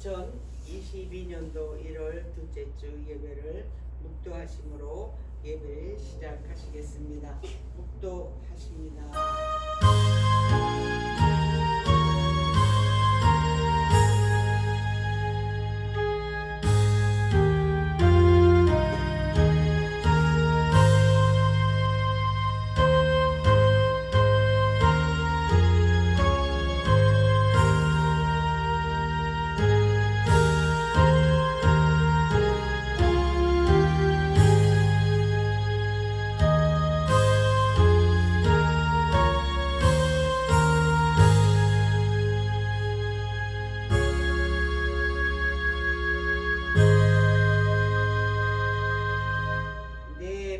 2022년도 1월 둘째 주 예배를 묵도하심으로 예배를 시작하시겠습니다. 묵도하십니다.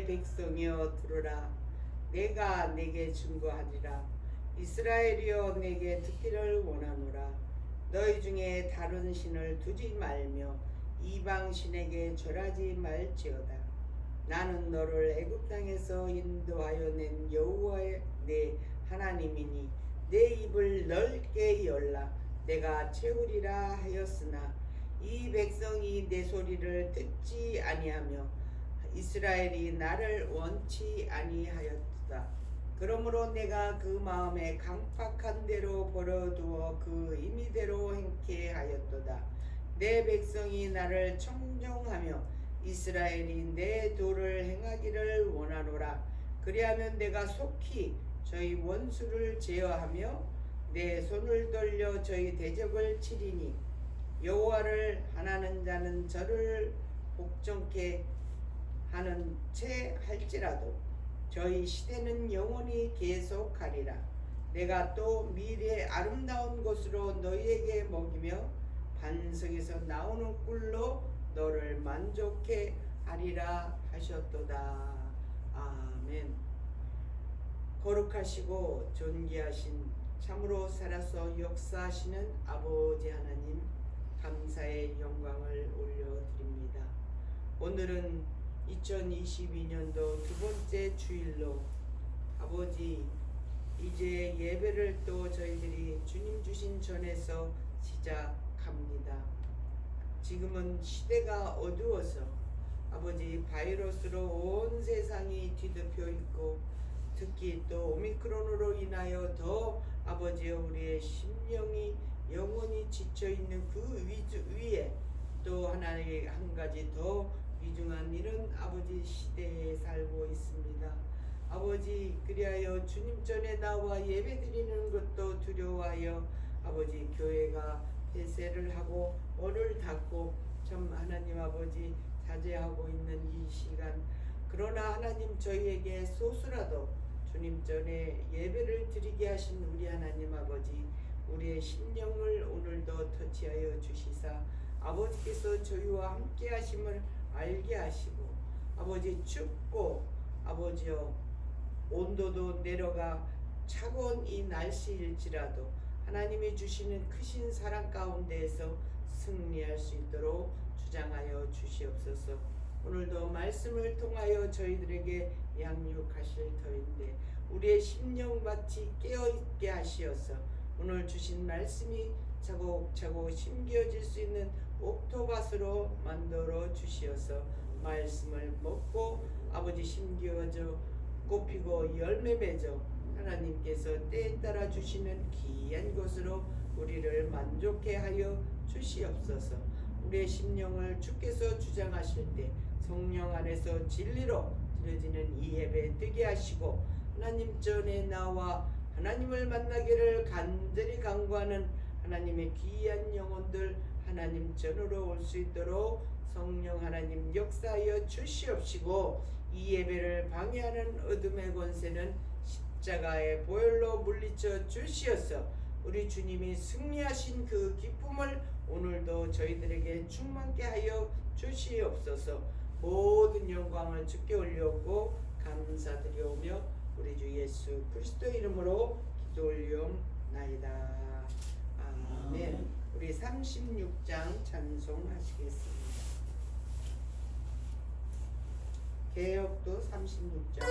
백성이여 들으라. 내가 내게 증거하리라. 이스라엘이여 내게 듣기를 원하노라. 너희 중에 다른 신을 두지 말며 이방 신에게 절하지 말지어다. 나는 너를 애굽 땅에서 인도하여 낸 여호와의 내 하나님이니 내 입을 넓게 열라. 내가 채우리라 하였으나 이 백성이 내 소리를 듣지 아니하며 이스라엘이 나를 원치 아니하였다. 그러므로 내가 그 마음에 강팍한 대로 버려두어 그 임의대로 행케 하였도다. 내 백성이 나를 청정하며 이스라엘이 내 도를 행하기를 원하노라. 그리하면 내가 속히 저희 원수를 제어하며 내 손을 돌려 저희 대적을 치리니 여호와를 하나는 자는 저를 복종케 하는 채 할지라도 저희 시대는 영원히 계속하리라. 내가 또 미래의 아름다운 것으로 너희에게 먹이며 반석에서 나오는 꿀로 너를 만족해 하리라 하셨도다. 아멘. 거룩하시고 존귀하신 참으로 살아서 역사하시는 아버지 하나님, 감사의 영광을 올려드립니다. 오늘은 2022년도 두 번째 주일로 아버지 이제 예배를 또 저희들이 주님 주신 전에서 시작합니다. 지금은 시대가 어두워서 아버지 바이러스로 온 세상이 뒤덮여 있고 특히 또 오미크론으로 인하여 더 아버지 우리의 심령이 영원히 지쳐 있는 그 위에 또 하나의 한 가지 더 위중한 이런 아버지 시대에 살고 있습니다. 아버지 그리하여 주님 전에 나와 예배드리는 것도 두려워하여 아버지 교회가 폐쇄를 하고 문을 닫고 참 하나님 아버지 자제하고 있는 이 시간, 그러나 하나님 저희에게 소수라도 주님 전에 예배를 드리게 하신 우리 하나님 아버지, 우리의 심령을 오늘도 터치하여 주시사 아버지께서 저희와 함께 하심을 알게 하시고 아버지 춥고 아버지여 온도도 내려가 차가운 이 날씨일지라도 하나님이 주시는 크신 사랑 가운데에서 승리할 수 있도록 주장하여 주시옵소서. 오늘도 말씀을 통하여 저희들에게 양육하실 터인데 우리의 심령밭이 깨어있게 하시어서 오늘 주신 말씀이 차곡차곡 심겨질 수 있는 옥토밭으로 만들어 주시어서 말씀을 먹고 아버지 심겨져 꽃피고 열매 맺어 하나님께서 때에 따라 주시는 귀한 것으로 우리를 만족해 하여 주시옵소서. 우리의 심령을 주께서 주장하실 때 성령 안에서 진리로 드려지는 이 예배 되게 하시고 하나님 전에 나와 하나님을 만나기를 간절히 간구하는 하나님의 귀한 영혼들 하나님 전으로 올 수 있도록 성령 하나님 역사하여 주시옵시고 이 예배를 방해하는 어둠의 권세는 십자가의 보혈로 물리쳐 주시어서 우리 주님이 승리하신 그 기쁨을 오늘도 저희들에게 충만케 하여 주시옵소서. 모든 영광을 주께 올려오고 감사드리오며 우리 주 예수 그리스도 이름으로 기도 올리옵나이다. 아멘. 우리 36장 찬송하시겠습니다. 개역도 36장.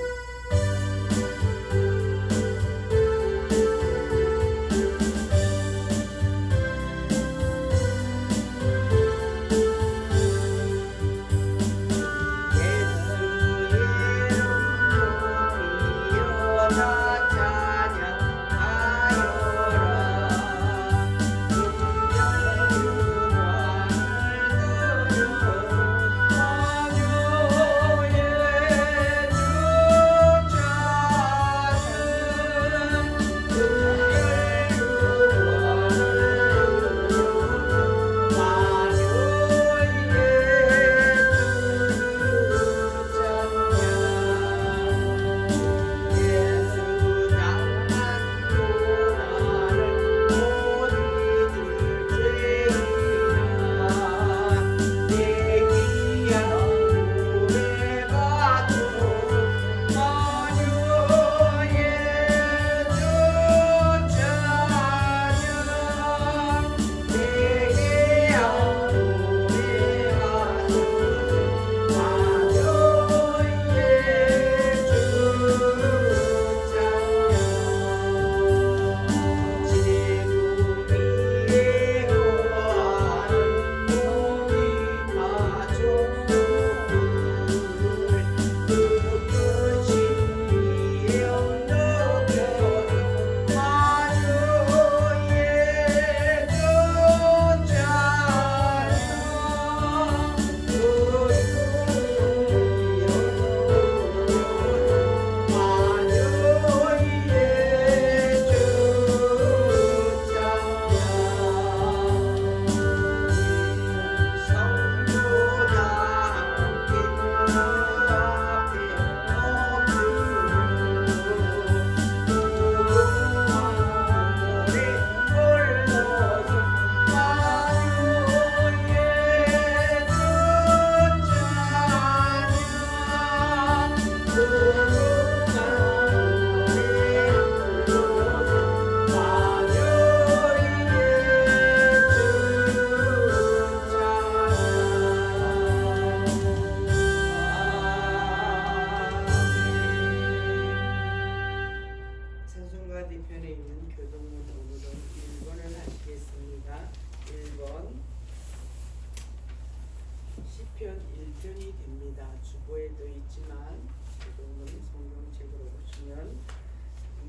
시편 1편이 됩니다. 주보에도 있지만 조금은 성경책으로 보시면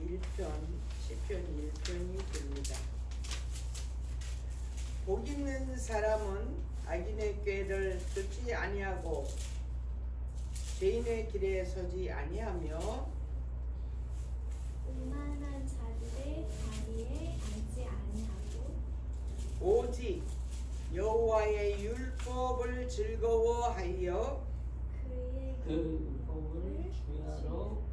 1편, 시편 1편이 됩니다. 복 있는 사람은 악인의 꾀를 쫓지 아니하고 죄인의 길에 서지 아니하며 오만한 자들의 자리에 앉지 아니하고 오직 여호와의 율법을 즐거워하여 그의 그 법을 주야로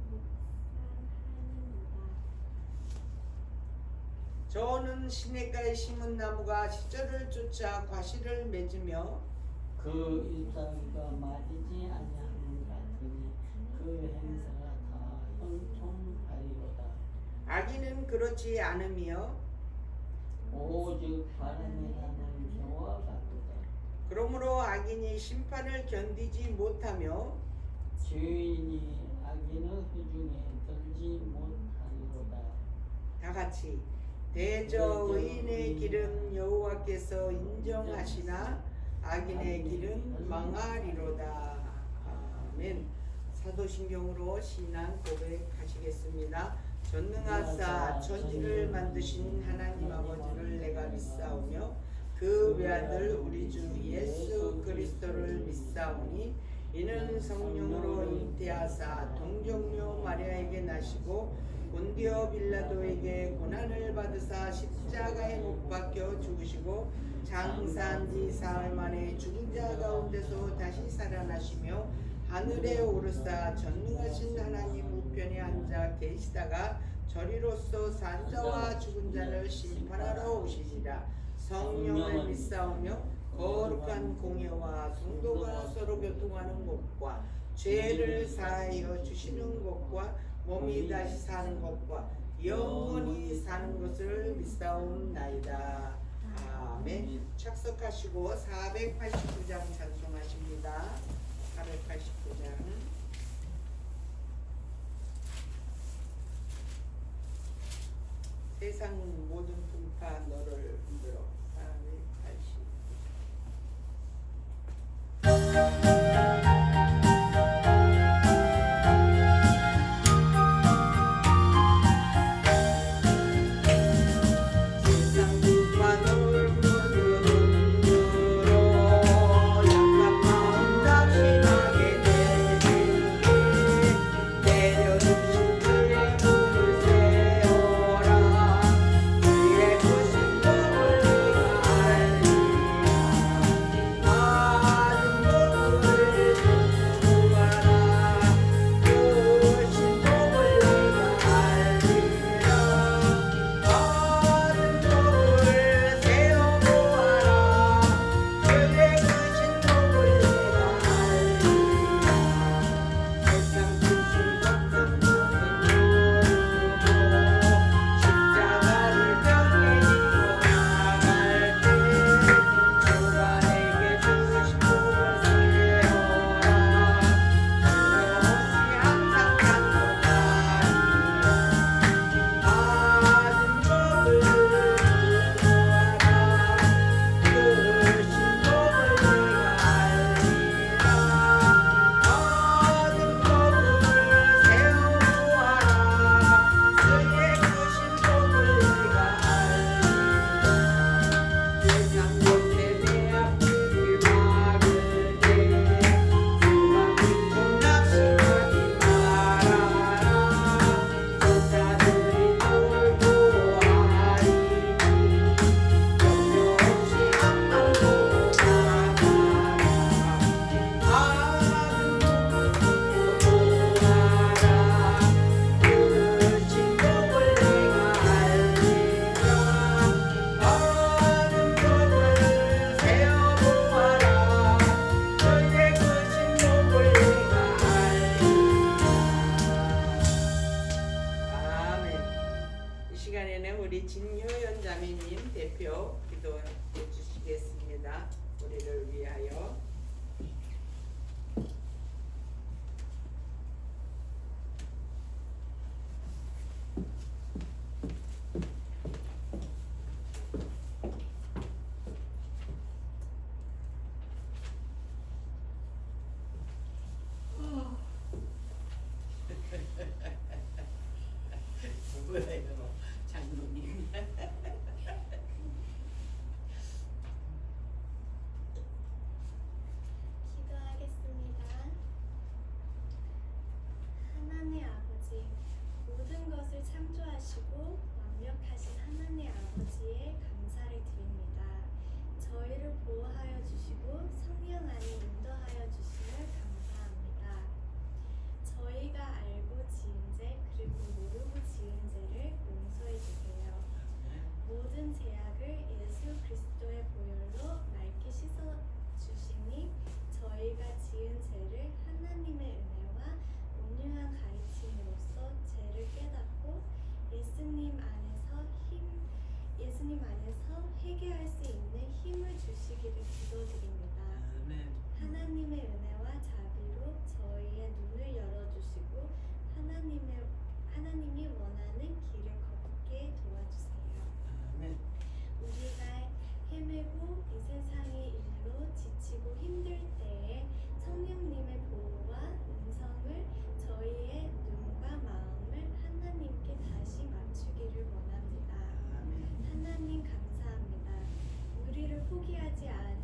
묵상하는도다. 저는 시냇가에 심은 나무가 시절을 쫓아 과실을 맺으며 그 일자리가 맞이지 아니하는 같으니 그 행사가 다 형통하리로다. 악인은 그렇지 않으며 오직 바람에 나는 겨와 같도다. 그러므로 악인이 심판을 견디지 못하며 죄인이 악인의 회중에 들지 못하리로다. 다 같이 대저 의인의 길은 여호와께서 인정하시나 악인의 길은 망하리로다. 아멘. 사도신경으로 신앙 고백하시겠습니다. 전능하사 천지를 만드신 하나님 아버지를 내가 믿사오며 그 외아들 우리 주 예수 그리스도를 믿사오니 이는 성령으로 잉태하사 동정녀 마리아에게 나시고 본디오 빌라도에게 고난을 받으사 십자가에 못 박혀 죽으시고 장사한 지 사흘 만에 죽은 자 가운데서 다시 살아나시며 하늘에 오르사 전능하신 하나님 우편에 앉아 계시다가 저리로서 산 자와 죽은 자를 심판하러 오시리라. 성령을 믿사오며 거룩한 공예와 성도가 서로 교통하는 것과 죄를 사하여 주시는 것과 몸이 다시 사는 것과 영원히 사는 것을 믿사옵나이다. 아멘. 착석하시고 489장 찬송하십니다. 489장. 세상 모든 풍파 너를 흔들어. 480.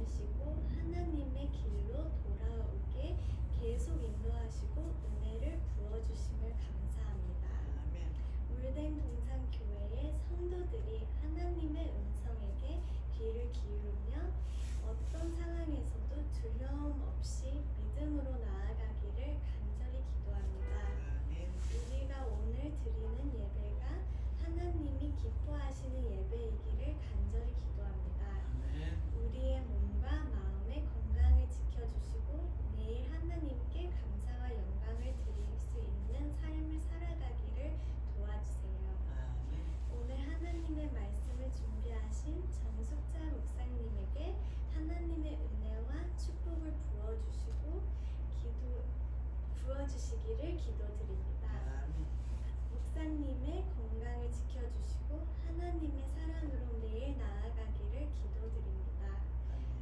않으시고 하나님의 길로 돌아오게 계속 인도하시고 은혜를 부어주심을 감사합니다. 아멘. 물된 동산교회의 성도들이 하나님의 음성에게 귀를 기울이며 어떤 상황에서도 두려움 없이 믿음으로 나아가기를 간절히 기도합니다. 아멘. 우리가 오늘 드리는 예배가 하나님이 기뻐하시는 예배이기를 간절히 기도합니다. 아멘. 우리의 몸과 마음의 건강을 지켜주시고 매일 하나님께 감사와 영광을 드릴 수 있는 삶을 살아가기를 도와주세요. 아멘. 오늘 하나님의 말씀을 준비하신 정숙자 목사님에게 하나님의 은혜와 축복을 부어주시기를 기도드립니다. 아멘. 목사님의 건강을 지켜주시고 하나님의 사랑으로 매일 나아가기를 기도드립니다.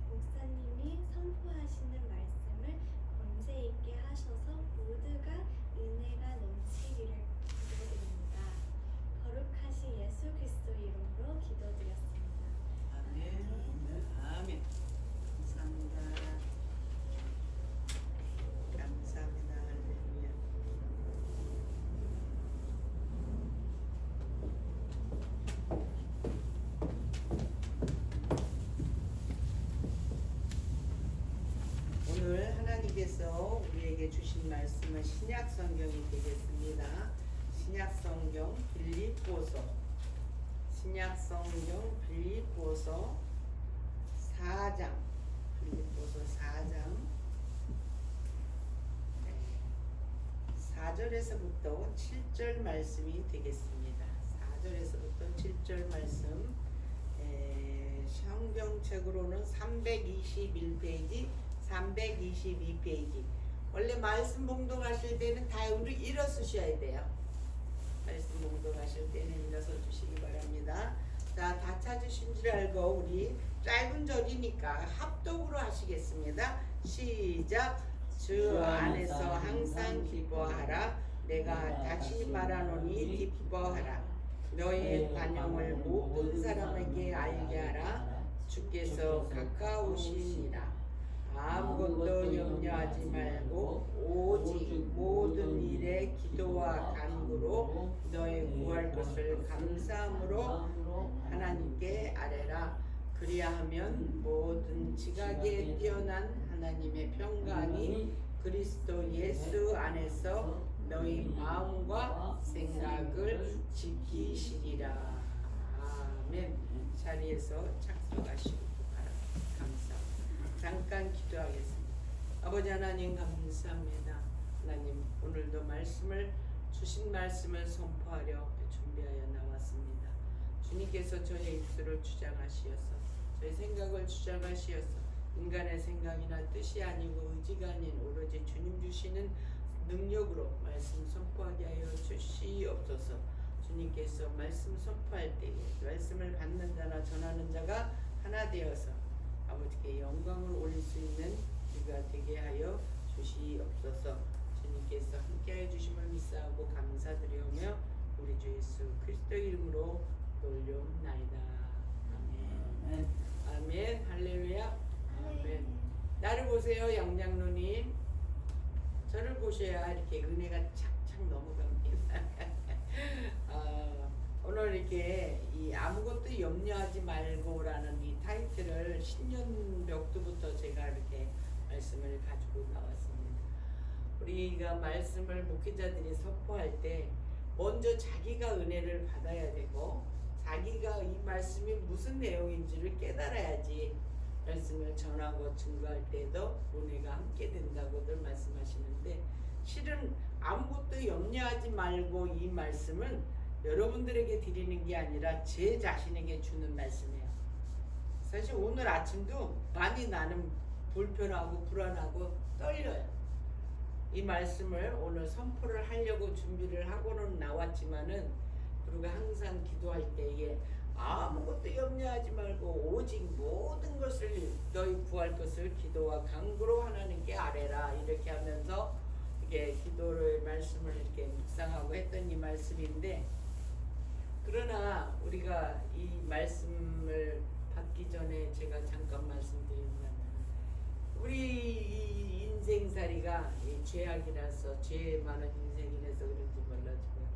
목사님이 선포하시는 말씀을 권세 있게 하셔서 모두가 은혜가 넘치기를 기도드립니다. 거룩하신 예수 그리스도 이름으로 기도드렸습니다. 아멘. 아멘. 감사합니다. 감사합니다. 할렐루야. 오늘 하나님께서 우리에게 주신 말씀은 신약 성경이 되겠습니다. 신약 성경 빌립보서 신약 성경 빌립보서 4장 빌립보서 4장 4절에서부터 7절 말씀이 되겠습니다. 4절에서부터 7절 말씀 성경책으로는 321페이지 322페이지 원래 말씀 봉독하실 때는 다 일어 쓰셔야 돼요. 말씀 봉독하실 때는 일어서 주시기 바랍니다. 자, 다 찾으신 줄 알고 우리 짧은 절이니까 합독으로 하시겠습니다. 시작. 주 안에서 항상 기뻐하라. 내가 다시 말하노니 기뻐하라. 너의 관용을 모든 사람에게 알게 하라. 주께서 가까우시니라. 아무것도 염려하지 말고 오직 모든 일에 기도와 간구로 너의 구할 것을 감사함으로 하나님께 아뢰라. 그리하면 모든 지각에 뛰어난 하나님의 평강이 그리스도 예수 안에서 너희 마음과 생각을 지키시리라. 아멘. 자리에서 착석하시고 감사합니다. 잠깐 기도하겠습니다. 아버지 하나님 감사합니다. 하나님 오늘도 주신 말씀을 선포하려 준비하여 나왔습니다. 주님께서 저의 입술을 주장하시어서 저의 생각을 주장하시어서 인간의 생각이나 뜻이 아니고 의지가 아닌 오로지 주님 주시는 능력으로 말씀 선포하게 하여 주시옵소서. 주님께서 말씀 선포할 때에 말씀을 받는 자나 전하는 자가 하나 되어서 아버지께 영광을 올릴 수 있는 우리가 되게 하여 주시옵소서. 주님께서 함께하여 주심을 믿사오고 감사드리오며 우리 주 예수 그리스도 이름으로 돌려옵나이다. 아멘. 아멘. 할렐루야. 아멘. 나를 보세요, 양장로님. 저를 보셔야 이렇게 은혜가 착착 넘어갑니다. 오늘 이렇게 이 아무것도 염려하지 말고라는 이 타이틀을 신년벽두부터 제가 이렇게 말씀을 가지고 나왔습니다. 우리가 말씀을 목회자들이 선포할 때 먼저 자기가 은혜를 받아야 되고 자기가 이 말씀이 무슨 내용인지를 깨달아야지 말씀을 전하고 증거할 때도 은혜가 함께 된다고들 말씀하시는데 실은 아무것도 염려하지 말고 이 말씀은 여러분들에게 드리는 게 아니라 제 자신에게 주는 말씀이에요. 사실 오늘 아침도 많이 나는 불편하고 불안하고 떨려요. 이 말씀을 오늘 선포를 하려고 준비를 하고는 나왔지만은 우리가 항상 기도할 때에 아무것도 염려하지 말고 오직 모든 것을 너희 구할 것을 기도와 간구로 하나님께 아뢰라 이렇게 하면서 이렇게 기도를 말씀을 이렇게 묵상하고 했던 이 말씀인데 그러나 우리가 이 말씀을 받기 전에 제가 잠깐 말씀드리면 우리 이 인생살이가 이 죄악이라서 죄 많은 인생이라서 그런지 몰라지만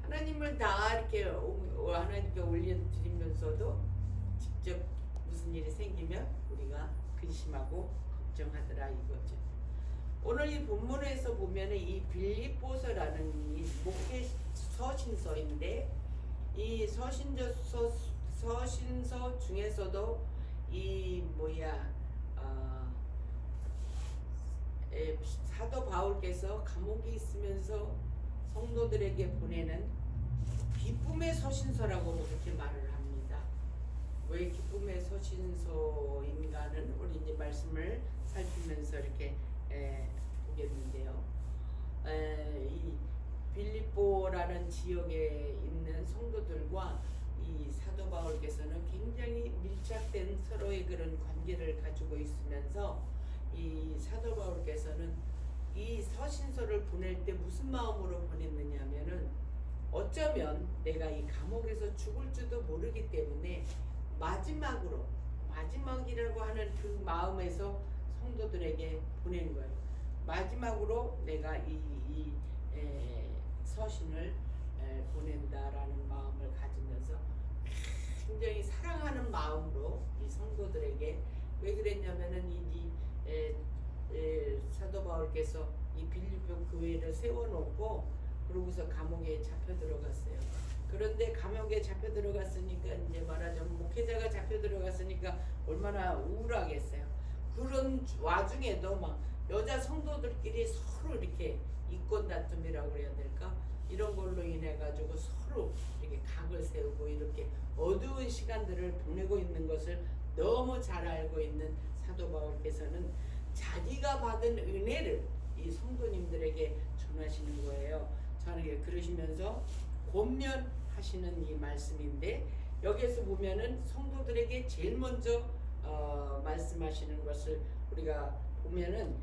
하나님을 다 이렇게 하나님께 올려드리면서도 직접 무슨 일이 생기면 우리가 근심하고 걱정하더라 이거죠. 오늘 이 본문에서 보면은 이 빌립보서라는 이 목회 서신서인데 이 서신서 중에서도 이 사도 바울께서 감옥에 있으면서 성도들에게 보내는 기쁨의 서신서라고 그렇게 말을 합니다. 왜 기쁨의 서신서인가는 우리 이제 말씀을 살피면서 이렇게 보겠는데요. 이 빌립보라는 지역에 있는 성도들과 이 사도 바울께서는 굉장히 밀착된 서로의 그런 관계를 가지고 있으면서 이 사도 바울께서는 이 서신서를 보낼 때 무슨 마음으로 보냈느냐면은 어쩌면 내가 이 감옥에서 죽을지도 모르기 때문에 마지막이라고 하는 그 마음에서 성도들에게 보낸 거예요. 마지막으로 내가 이 서신을 보낸다라는 마음을 가지면서 굉장히 사랑하는 마음으로 이 성도들에게 왜 그랬냐면은 사도 바울께서 이 빌립보 교회를 세워놓고 그러고서 감옥에 잡혀 들어갔어요. 그런데 감옥에 잡혀 들어갔으니까 이제 말하자면 목회자가 잡혀 들어갔으니까 얼마나 우울하겠어요. 그런 와중에도 막 여자 성도들끼리 서로 이렇게 이권 다툼이라고 그래야 될까? 이런 걸로 인해 가지고 서로 이렇게 각을 세우고 이렇게 어두운 시간들을 보내고 있는 것을 너무 잘 알고 있는 사도 바울께서는 자기가 받은 은혜를 이 성도님들에게 전하시는 거예요. 저는 그러시면서 권면하시는 이 말씀인데 여기에서 보면은 성도들에게 제일 먼저 말씀하시는 것을 우리가 보면은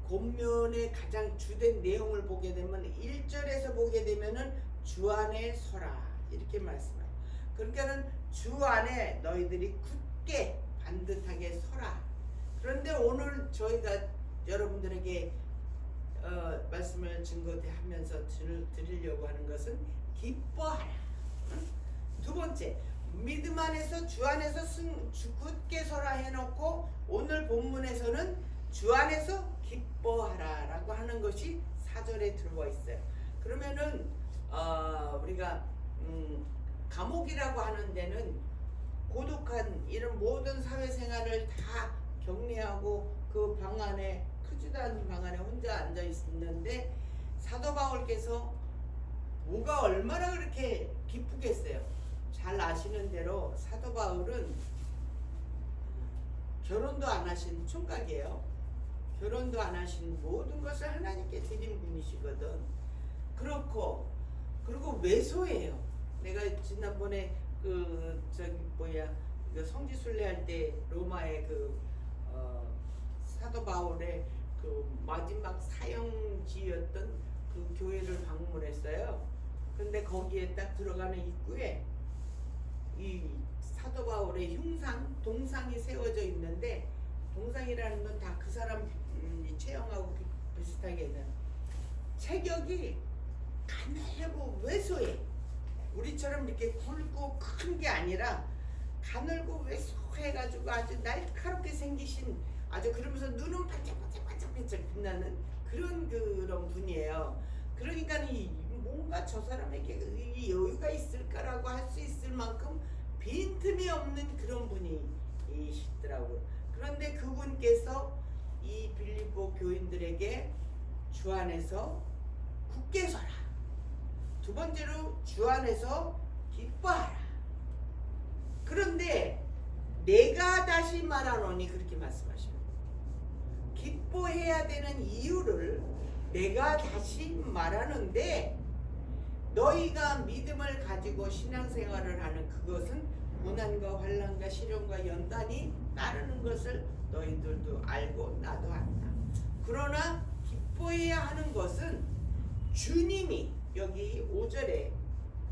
권면의 가장 주된 내용을 보게 되면 1절에서 보게 되면은 주 안에 서라 이렇게 말씀해요. 그러니까는 주 안에 너희들이 굳게 반듯하게 서라. 그런데 오늘 저희가 여러분들에게 말씀을 증거하면서 드리려고 하는 것은 기뻐하라. 두 번째, 믿음 안에서 주 안에서 굳게 서라 해놓고 오늘 본문에서는 주 안에서 기뻐하라 라고 하는 것이 4절에 들어와 있어요. 그러면은 우리가 감옥이라고 하는 데는 고독한 이런 모든 사회생활을 다 격리하고 그 방 안에 크지도 않은 방 안에 혼자 앉아 있는데 사도 바울께서 뭐가 얼마나 그렇게 기쁘겠어요. 잘 아시는 대로 사도 바울은 결혼도 안 하신 총각이에요. 결혼도 안 하신 모든 것을 하나님께 드린 분이시거든. 그리고 외소해요. 내가 지난번에 성지순례 할 때 로마의 사도 바울의 그 마지막 사형지였던 그 교회를 방문했어요. 근데 거기에 딱 들어가는 입구에 이 사도 바울의 동상이 세워져 있는데 동상이라는 건 다 그 사람 체형하고 비슷하게 된 체격이 가늘고 왜소해. 우리처럼 이렇게 굵고 큰 게 아니라 가늘고 왜소해가지고 아주 날카롭게 생기신 아주 그러면서 눈은 반짝반짝 빛나는 그런 분이에요. 그러니까 뭔가 저 사람에게 이 여유가 있을까라고 할 수 있을 만큼 빈틈이 없는 그런 분이시더라고요. 그런데 그분께서 이 빌립보 교인들에게 주 안에서 굳게 서라. 두 번째로 주 안에서 기뻐하라. 그런데 내가 다시 말하노니 그렇게 말씀하십니다. 기뻐해야 되는 이유를 내가 다시 말하는데 너희가 믿음을 가지고 신앙생활을 하는 그것은 고난과 환난과 시련과 연단이 따르는 것을 너희들도 알고 나도 안다. 그러나 기뻐해야 하는 것은 주님이 여기 5절에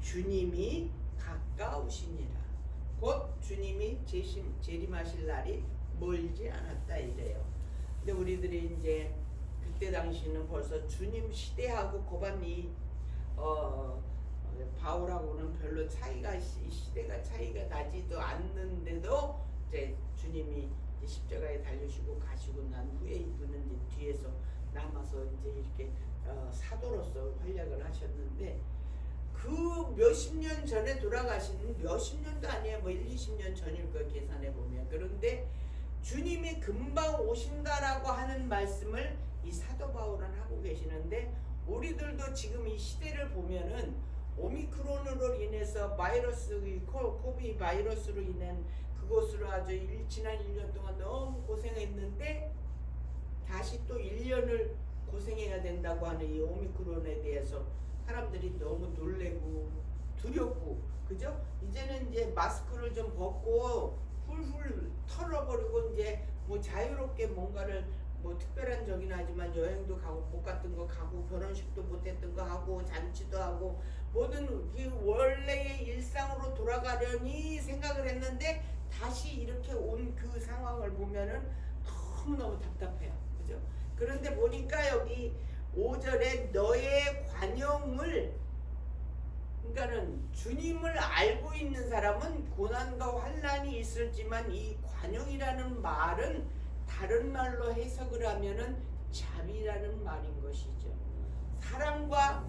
주님이 가까우시니라. 곧 주님이 재림하실 날이 멀지 않았다 이래요. 근데 우리들이 이제 그때 당시는 벌써 주님 시대하고 고반이 바울하고는 별로 차이가 시대가 차이가 나지도 않는데도 이제 주님이 이제 십자가에 달리시고 가시고 난 후에 이분은 이제 뒤에서 남아서 이제 이렇게 사도로서 활약을 하셨는데 그 몇십 년 전에 돌아가신 몇십 년도 아니에요. 뭐 1, 20년 전일 거 계산해 보면. 그런데 주님이 금방 오신다라고 하는 말씀을 이 사도 바울은 하고 계시는데 우리들도 지금 이 시대를 보면은 오미크론으로 인해서 바이러스, 코비 바이러스로 인한 그것으로 아주 지난 1년 동안 너무 고생했는데 다시 또 1년을 고생해야 된다고 하는 이 오미크론에 대해서 사람들이 너무 놀래고 두렵고 그죠? 이제는 이제 마스크를 좀 벗고 훌훌 털어버리고 이제 뭐 자유롭게 뭔가를 뭐 특별한 적이긴 하지만 여행도 가고 못 갔던 거 가고 결혼식도 못했던 거 하고 잔치도 하고 모든 그 원래의 일상으로 돌아가려니 생각을 했는데 다시 이렇게 온 그 상황을 보면은 너무너무 답답해요. 그죠? 그런데 보니까 여기 5절에 너의 관용을 그러니까는 주님을 알고 있는 사람은 고난과 환난이 있을지만 이 관용이라는 말은 다른 말로 해석을 하면은 자비라는 말인 것이죠. 사랑과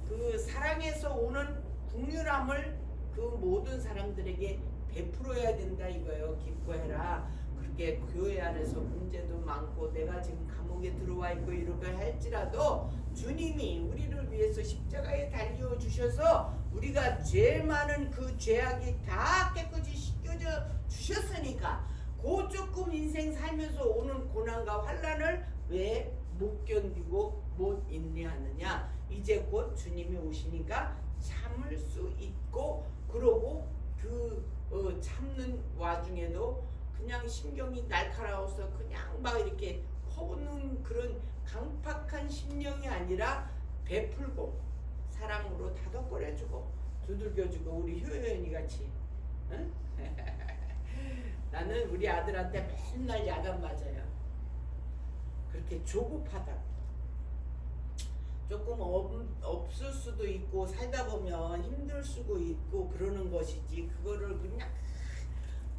그 사랑에서 오는 긍휼함을 그 모든 사람들에게 베풀어야 된다 이거예요. 기뻐해라. 그렇게 교회 안에서 문제도 많고 내가 지금 감옥에 들어와 있고 이렇게 할지라도 주님이 우리를 위해서 십자가에 달려 주셔서 우리가 죄 많은 그 죄악이 다 깨끗이 씻겨져 주셨으니까 그 조금 인생 살면서 오는 고난과 환난을 왜 못 견디고 못 인내하느냐. 이제 곧 주님이 오시니까 참을 수 있고 그러고 그 참는 와중에도 그냥 신경이 날카로워서 그냥 막 이렇게 퍼붓는 그런 강팍한 심령이 아니라 베풀고 사랑으로 다독거려주고 두들겨주고 우리 효연이 같이 응? 나는 우리 아들한테 맨날 야단 맞아요. 그렇게 조급하다. 조금 없을 수도 있고 살다 보면 힘들 수도 있고 그러는 것이지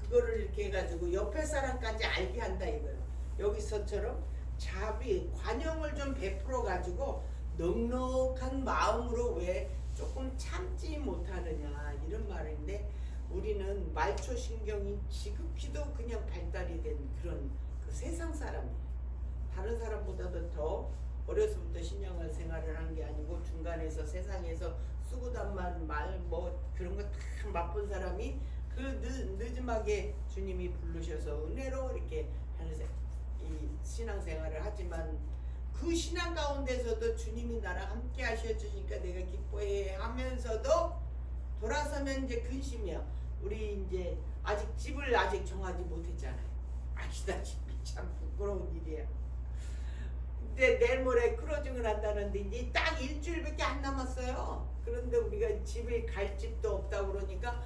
그거를 이렇게 해가지고 옆에 사람까지 알게 한다 이거예요. 여기서처럼 자비, 관용을 좀 베풀어 가지고 넉넉한 마음으로 왜 조금 참지 못하느냐 이런 말인데 우리는 말초 신경이 지극히도 그냥 발달이 된 그런 그 세상 사람이에요. 다른 사람보다도 더 어려서부터 신앙을 생활을 한 게 아니고 중간에서 세상에서 쓰고단 말 뭐 그런 거 다 맛본 사람이 그 늦음하게 주님이 부르셔서 은혜로 이렇게 하는 이 신앙생활을 하지만 그 신앙 가운데서도 주님이 나랑 함께 하셔주니까 내가 기뻐해 하면서도 돌아서면 이제 근심이야. 우리 이제 아직 집을 아직 정하지 못했잖아요. 아시다시피 참 부끄러운 일이야. 근데 내일 모레 크로징을 한다는데 이제 딱 일주일밖에 안 남았어요. 그런데 우리가 집에 갈 집도 없다고 그러니까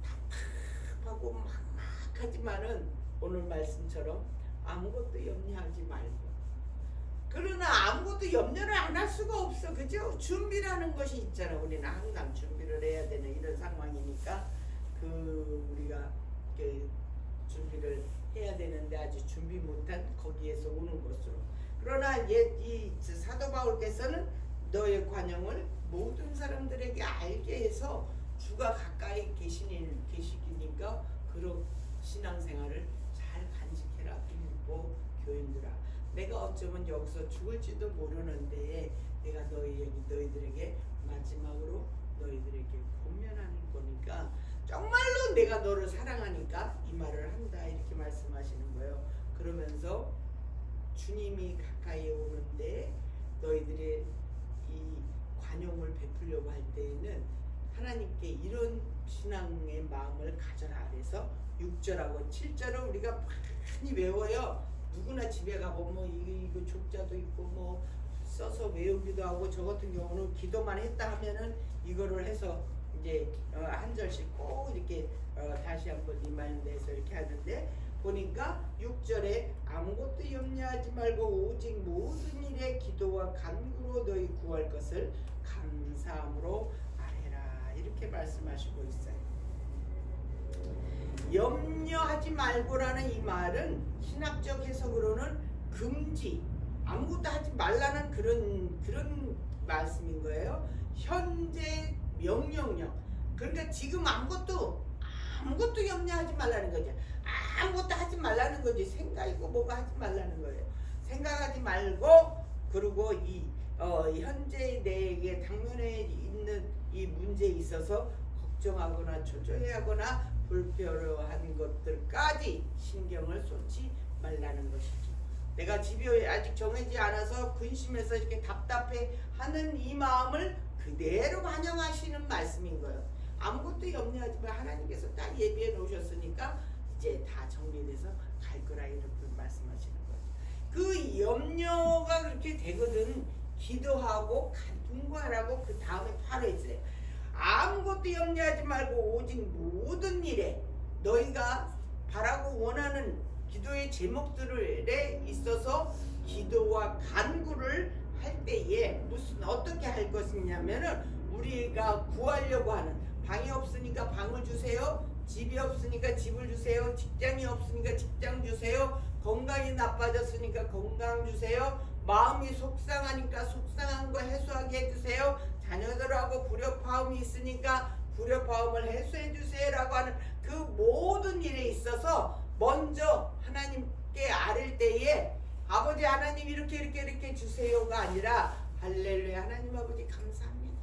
답답하고 막막하지만은 오늘 말씀처럼 아무것도 염려하지 말고 그러나 아무것도 염려를 안 할 수가 없어. 그죠? 준비라는 것이 있잖아. 우리는 항상 준비를 해야 되는 이런 상황이니까 우리가 준비를 해야 되는데 아직 준비 못한 거기에서 오는 것으로. 그러나 이 사도 바울께서는 너의 관용을 모든 사람들에게 알게 해서 주가 가까이 계시니까 그런 신앙생활을 잘 간직해라. 빌립보 교인들아. 내가 어쩌면 여기서 죽을지도 모르는데 내가 너희들에게 마지막으로 너희들에게 권면하는 거니까 정말로 내가 너를 사랑하니까 이 말을 한다 이렇게 말씀하시는 거예요. 그러면서 주님이 가까이 오는데 너희들의 이 관용을 베풀려고 할 때에는 하나님께 이런 신앙의 마음을 가져라 그래서 6절하고 7절을 우리가 많이 외워요. 누구나 집에 가보면 이거 족자도 있고 뭐 써서 외우기도 하고 저 같은 경우는 기도만 했다 하면은 이거를 해서 이제 한 절씩 꼭 이렇게 다시 한번 리마인드해서 이렇게 하는데 보니까 6절에 아무것도 염려하지 말고 오직 모든 일에 기도와 간구로 너희 구할 것을 감사함으로 아뢰라 이렇게 말씀하시고 있어요. 염려하지 말고라는 이 말은 신학적 해석으로는 금지, 아무것도 하지 말라는 그런 말씀인 거예요. 현재 명령력. 그러니까 지금 아무것도 염려하지 말라는 거죠. 아무것도 하지 말라는 거지. 생각이고 뭐가 하지 말라는 거예요. 생각하지 말고 그리고 이 현재 내게 당면에 있는 이 문제에 있어서 걱정하거나 초조해하거나 불편한 것들까지 신경을 쏟지 말라는 것이죠. 내가 집이 아직 정해지지 않아서 근심해서 이렇게 답답해하는 이 마음을 그대로 반영하시는 말씀인 거예요. 아무것도 염려하지 마. 하나님께서 다 예비해 놓으셨으니까 이제 다 정리돼서 갈 거라 이렇게 말씀하시는 거예요. 그 염려가 그렇게 되거든. 기도하고 간구하라고 그 다음에 바로 있어요. 아무것도 염려하지 말고 오직 모든 일에 너희가 바라고 원하는 기도의 제목들에 있어서 기도와 간구를 할 때에 어떻게 할 것이냐면은 우리가 구하려고 하는 방이 없으니까 방을 주세요. 집이 없으니까 집을 주세요. 직장이 없으니까 직장 주세요. 건강이 나빠졌으니까 건강 주세요. 마음이 속상하니까 속상한 거 해소하게 해주세요. 자녀들하고 불협화음이 있으니까 불협화음을 해소해 주세요라고 하는 그 모든 일에 있어서 먼저 하나님께 아뢰 때에 아버지 하나님 이렇게 주세요가 아니라 할렐루야 하나님 아버지 감사합니다.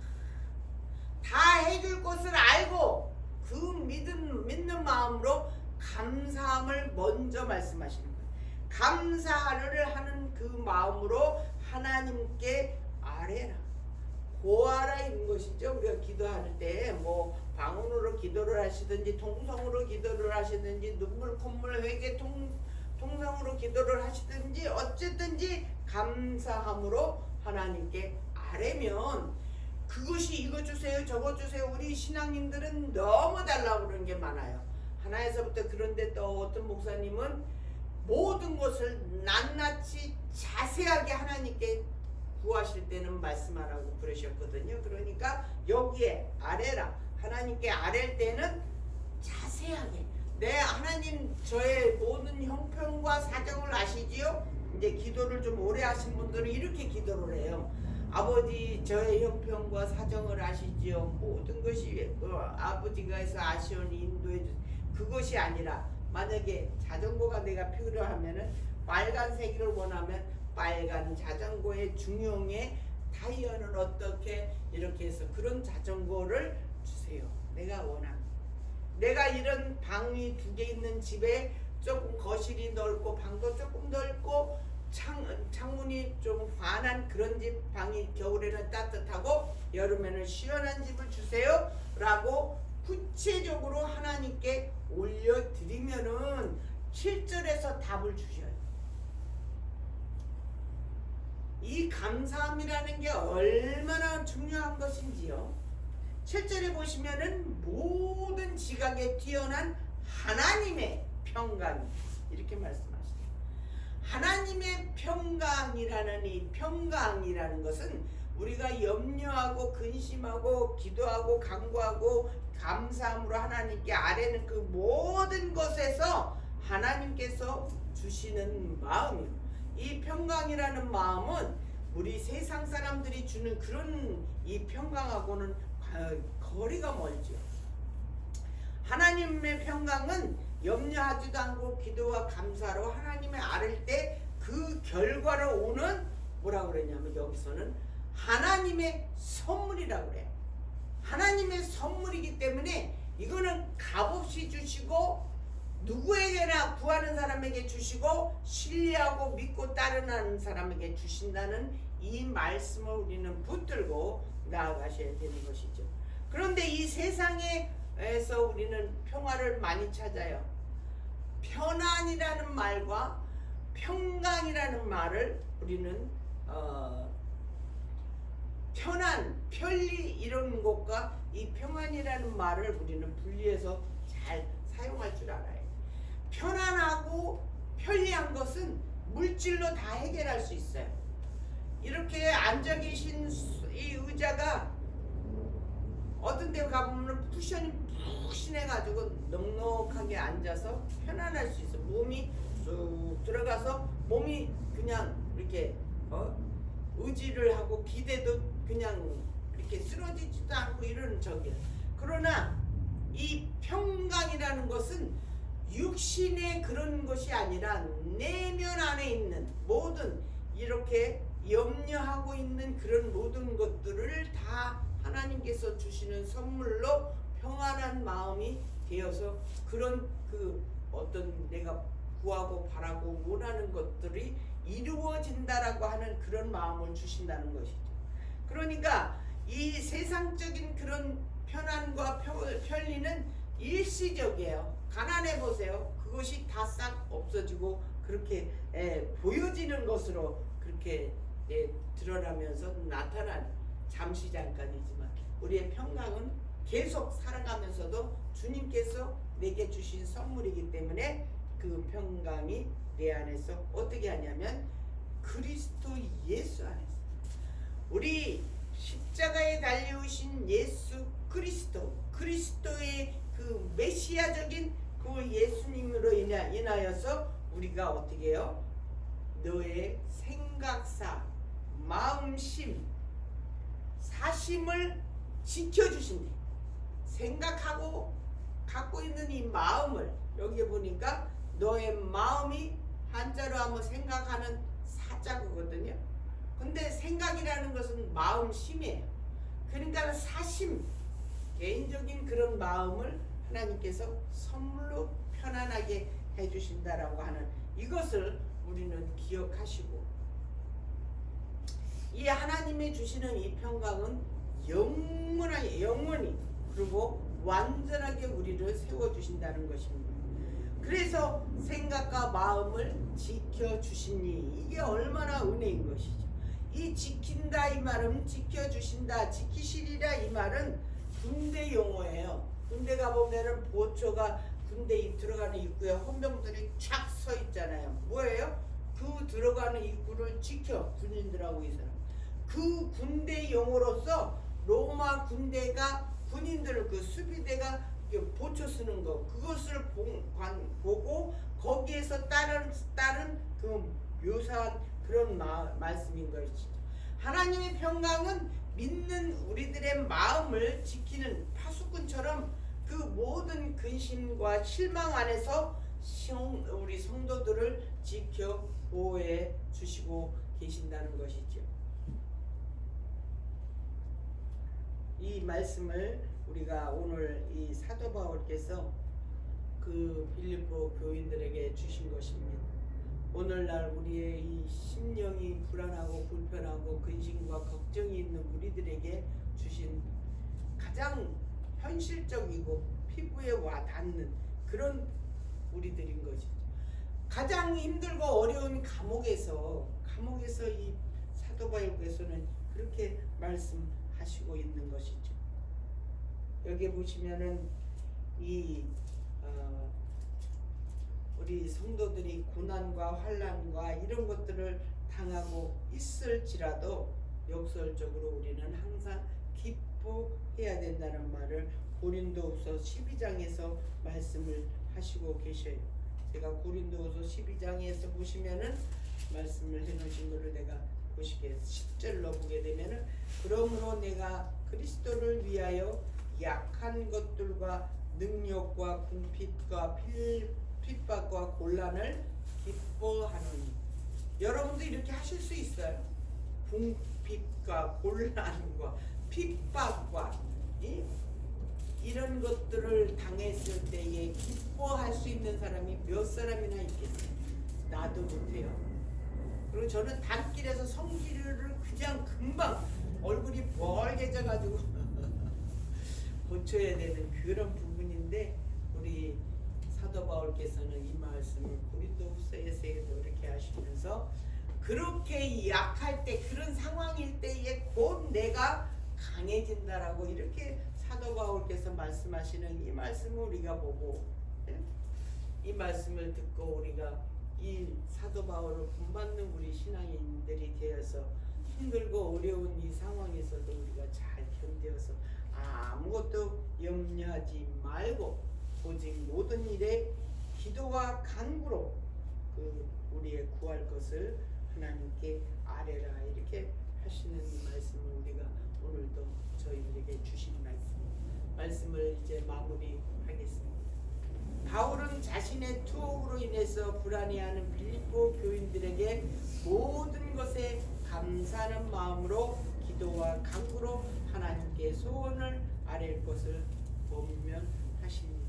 다 해줄 것을 알고 그 믿는 마음으로 감사함을 먼저 말씀하시는 거예요. 감사를 하는 그 마음으로 하나님께 아뢰라. 고하라 이런 것이죠. 우리가 기도할 때 뭐 방언으로 기도를 하시든지 통성으로 기도를 하시든지 눈물 콧물 회개 통성으로 기도를 하시든지 어쨌든지 감사함으로 하나님께 아뢰면 그것이 이거 주세요 저거 주세요. 우리 신앙님들은 너무 달라고 그러는 게 많아요. 하나에서부터. 그런데 또 어떤 목사님은 모든 것을 낱낱이 자세하게 하나님께 구하실 때는 말씀하라고 그러셨거든요. 그러니까 여기에 아뢰라. 하나님께 아뢰 때는 자세하게 하나님 저의 모든 형편과 사정을 아시지요? 이제 기도를 좀 오래 하신 분들은 이렇게 기도를 해요. 아버지 저의 형편과 사정을 아시지요? 모든 것이 아버지가 해서 아시오니 인도해 주세요. 그것이 아니라 만약에 자전거가 내가 필요하면은 빨간색을 원하면 빨간 자전거의 중형의 타이어는 어떻게 이렇게 해서 그런 자전거를 주세요. 내가 원합니다. 내가 이런 방이 2개 있는 집에 조금 거실이 넓고 방도 조금 넓고 창문이 좀 환한 그런 집 방이 겨울에는 따뜻하고 여름에는 시원한 집을 주세요 라고 구체적으로 하나님께 올려드리면은 7절에서 답을 주셔요. 이 감사함이라는 게 얼마나 중요한 것인지요. 7절에 보시면은 모든 지각에 뛰어난 하나님의 평강 이렇게 말씀하시죠. 하나님의 평강이라는 이 평강이라는 것은 우리가 염려하고 근심하고 기도하고 간구하고 감사함으로 하나님께 아뢰는 그 모든 것에서 하나님께서 주시는 마음이요. 이 평강이라는 마음은 우리 세상 사람들이 주는 그런 이 평강하고는 거리가 멀죠. 하나님의 평강은 염려하지도 않고 기도와 감사로 하나님의 아뢰 때 그 결과로 오는 뭐라고 그러냐면 여기서는 하나님의 선물이라고 그래요. 하나님의 선물이기 때문에 이거는 값없이 주시고 누구에게나 구하는 사람에게 주시고 신뢰하고 믿고 따르는 사람에게 주신다는 이 말씀을 우리는 붙들고 나아가셔야 되는 것이죠. 그런데 이 세상에서 우리는 평화를 많이 찾아요. 편안이라는 말과 평강이라는 말을 우리는 편안, 편리 이런 것과 이 평안이라는 말을 우리는 분리해서 잘 사용할 줄 알아요. 편안하고 편리한 것은 물질로 다 해결할 수 있어요. 이렇게 앉아 계신 이 의자가 어떤 데 가보면 쿠션이 푹신해가지고 넉넉하게 앉아서 편안할 수 있어. 몸이 쑥 들어가서 몸이 그냥 이렇게 의지를 하고 기대도 그냥 이렇게 쓰러지지도 않고 이러는 저기야. 그러나 이 평강이라는 것은 육신의 그런 것이 아니라 내면 안에 있는 모든 이렇게 염려하고 있는 그런 모든 것들을 다 하나님께서 주시는 선물로 평안한 마음이 되어서 그런 그 어떤 내가 구하고 바라고 원하는 것들이 이루어진다라고 하는 그런 마음을 주신다는 것이죠. 그러니까 이 세상적인 그런 편안과 편리는 일시적이에요. 가난해 보세요. 그것이 다 싹 없어지고 그렇게 보여지는 것으로 그렇게 드러나면서 나타난 잠시 잠깐이지만 우리의 평강은 계속 살아가면서도 주님께서 내게 주신 선물이기 때문에 그 평강이 내 안에서 어떻게 하냐면 그리스도 예수 안에서 우리 십자가에 달려오신 예수 그리스도의 그 메시아적인 그 예수님으로 인하여서 우리가 어떻게 해요? 너의 생각사, 마음심, 사심을 지켜주신대. 생각하고 갖고 있는 이 마음을 여기에 보니까 너의 마음이 한자로 하면 생각하는 사자거든요. 근데 생각이라는 것은 마음심이에요. 그러니까 사심, 개인적인 그런 마음을 하나님께서 선물로 편안하게 해주신다라고 하는 이것을 우리는 기억하시고 이 하나님이 주시는 이 평강은 영원히 그리고 완전하게 우리를 세워주신다는 것입니다. 그래서 생각과 마음을 지켜주시니 이게 얼마나 은혜인 것이죠. 이 지킨다 이 말은 지켜주신다 지키시리라 이 말은 군대 용어예요. 군대 가보면은 보초가 군대 들어가는 입구에 헌병들이 쫙 서 있잖아요. 뭐예요? 그 들어가는 입구를 지켜 군인들하고 이 사람. 그 군대 용어로서 로마 군대가 군인들을 그 수비대가 보초 쓰는 거 그것을 보고 거기에서 따른 그 묘사한 그런 말씀인 것이죠. 하나님의 평강은 믿는 우리들의 마음을 지키는 파수꾼처럼 그 모든 근심과 실망 안에서 우리 성도들을 지켜 보호해 주시고 계신다는 것이죠. 이 말씀을 우리가 오늘 이 사도 바울께서 그 빌립보 교인들에게 주신 것입니다. 오늘날 우리의 이 심령이 불안하고 불편하고 근심과 걱정이 있는 우리들에게 주신 가장 현실적이고 피부에 와닿는 그런 우리들인 것이죠. 가장 힘들고 어려운 감옥에서 이 사도 바울께서는 그렇게 말씀하시고 있는 것이죠. 여기 보시면은 이 우리 성도들이 고난과 환난과 이런 것들을 당하고 있을지라도 역설적으로 우리는 항상 기뻐해야 된다는 말을 고린도후서 12장에서 말씀을 하시고 계셔요. 제가 고린도후서 12장에서 보시면은 말씀을 해놓으신 거를 내가 보시게 10절로 보게 되면은 그러므로 내가 그리스도를 위하여 약한 것들과 능력과 궁핍과 핍박과 곤란을 기뻐하노니. 여러분도 이렇게 하실 수 있어요. 궁핍과 곤란과 핍박과 이런 것들을 당했을 때에 기뻐할 수 있는 사람이 몇 사람이나 있겠어요. 나도 못해요. 그리고 저는 단길에서 성기를 그냥 금방 얼굴이 벌게져가지고 고쳐야 되는 그런 부분인데 우리 사도 바울께서는 이 말씀을 고린도후서에서도 이렇게 하시면서 그렇게 약할 때 그런 상황일 때에 곧 내가 강해진다라고 이렇게 사도 바울께서 말씀하시는 이 말씀을 우리가 보고 이 말씀을 듣고 우리가 이 사도 바울을 본받는 우리 신앙인들이 되어서 힘들고 어려운 이 상황에서도 우리가 잘 견뎌서 아무것도 염려하지 말고 오직 모든 일에 기도와 간구로 그 우리의 구할 것을 하나님께 아뢰라 이렇게 하시는 말씀을 우리가 오늘도 저희들에게 주신 말씀을 이제 마무리하겠습니다. 바울은 자신의 투옥으로 인해서 불안해하는 빌립보 교인들에게 모든 것에 감사하는 마음으로 기도와 간구로 하나님께 소원을 아뢰 것을 권면하십니다.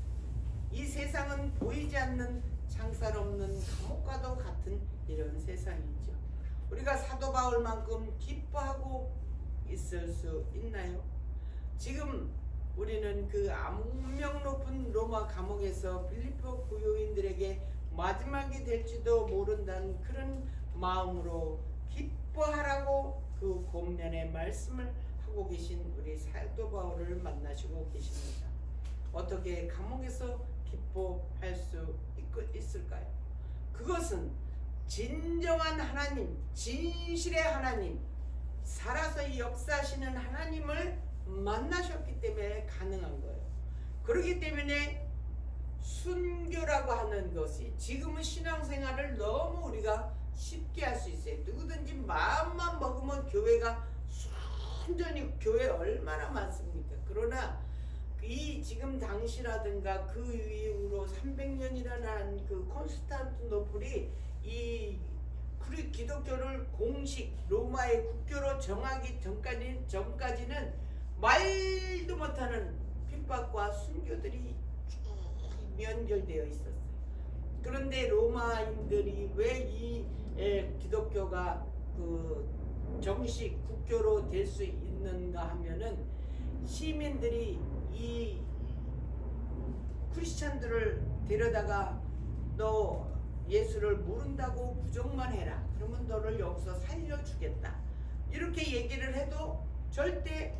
이 세상은 보이지 않는 창살 없는 감옥과도 같은 이런 세상이죠. 우리가 사도 바울만큼 기뻐하고 있을 수 있나요? 지금 우리는 그 악명 높은 로마 감옥에서 빌립보 교인들에게 마지막이 될지도 모른다는 그런 마음으로 기뻐하라고 그 권면의 말씀을 하고 계신 우리 사도 바울을 만나시고 계십니다. 어떻게 감옥에서 기뻐할 수 있을까요? 그것은 진정한 하나님, 진실의 하나님, 살아서 역사하시는 하나님을 만나셨기 때문에 가능한 거예요. 그렇기 때문에 순교라고 하는 것이 지금은 신앙생활을 너무 우리가 쉽게 할 수 있어요. 누구든지 마음만 먹으면 교회가 순전히 교회 얼마나 많습니까? 그러나 이 지금 당시라든가 그 이후로 300년이라는 그 콘스탄티노플이 이 기독교를 공식 로마의 국교로 정하기 전까지는 말도 못하는 핍박과 순교들이 쭉 연결되어 있었어요. 그런데 로마인들이 왜 이 기독교가 그 정식 국교로 될 수 있는가 하면은 시민들이 이 크리스찬들을 데려다가 너 예수를 모른다고 부정만 해라. 그러면 너를 여기서 살려주겠다. 이렇게 얘기를 해도 절대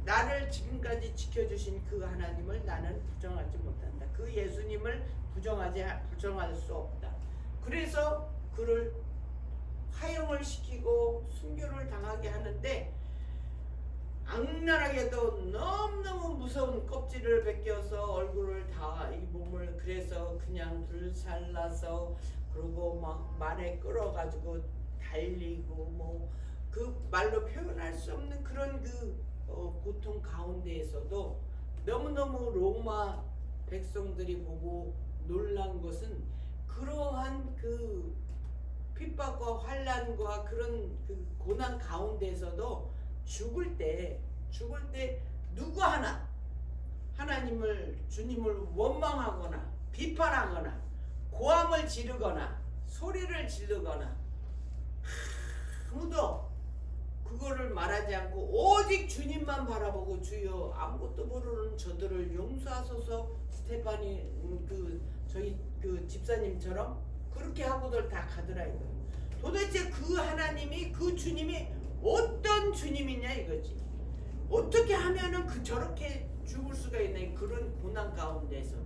나를 지금까지 지켜주신 그 하나님을 나는 부정하지 못한다. 그 예수님을 부정할 수 없다. 그래서 그를 화형을 시키고 순교를 당하게 하는데 악랄하게도 너무너무 무서운 껍질을 벗겨서 얼굴을 다 이 몸을 그래서 그냥 불살라서 그리고 막 말에 끌어가지고 달리고 뭐 그 말로 표현할 수 없는 그런 그 고통 가운데에서도 너무너무 로마 백성들이 보고 놀란 것은 그러한 그 핍박과 환난과 그런 그 고난 가운데에서도 죽을 때 누구 하나 하나님을 주님을 원망하거나 비판하거나 고함을 지르거나 소리를 지르거나 아무도 그거를 말하지 않고 오직 주님만 바라보고 주여 아무것도 모르는 저들을 용서하소서 스테파니 저희 그 집사님처럼 그렇게 하고들 다 가더라 이거예요. 도대체 그 하나님이 그 주님이 어떤 주님이냐 이거지. 어떻게 하면은 저렇게 죽을 수가 있나 그런 고난 가운데서도